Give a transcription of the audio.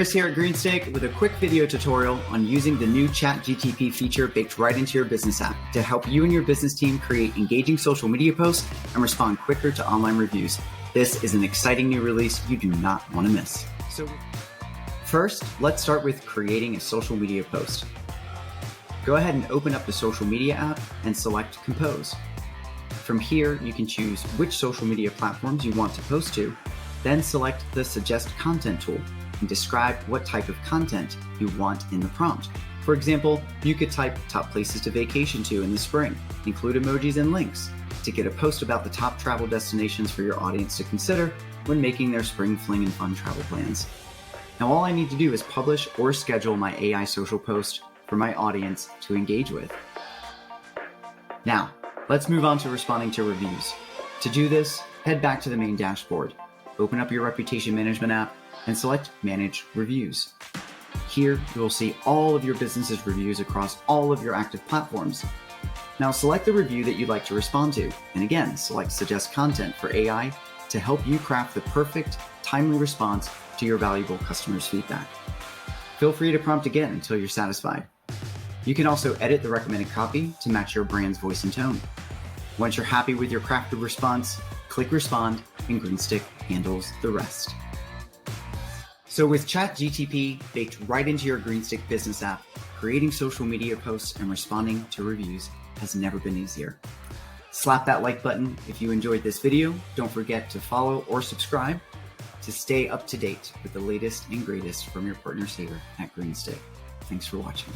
Chris here at GREENstick with a quick video tutorial on using the new ChatGTP feature baked right into your business app to help you and your business team create engaging social media posts and respond quicker to online reviews. This is an exciting new release you do not want to miss. So first, let's start with creating a social media post. Go ahead and open up the social media app and select Compose. From here, you can choose which social media platforms you want to post to, then select the Suggest Content tool and describe what type of content you want in the prompt. For example, you could type top places to vacation to in the spring, include emojis and links to get a post about the top travel destinations for your audience to consider when making their spring fling and fun travel plans. Now all I need to do is publish or schedule my AI social post for my audience to engage with. Now, let's move on to responding to reviews. To do this, head back to the main dashboard, open up your reputation management app, and select Manage Reviews. Here, you will see all of your business's reviews across all of your active platforms. Now select the review that you'd like to respond to, and again, select Suggest Content for AI to help you craft the perfect, timely response to your valuable customers' feedback. Feel free to prompt again until you're satisfied. You can also edit the recommended copy to match your brand's voice and tone. Once you're happy with your crafted response, click Respond, and GREENstick handles the rest. So with ChatGTP baked right into your GREENstick business app, creating social media posts and responding to reviews has never been easier. Slap that like button if you enjoyed this video. Don't forget to follow or subscribe to stay up to date with the latest and greatest from your partners here at GREENstick. Thanks for watching.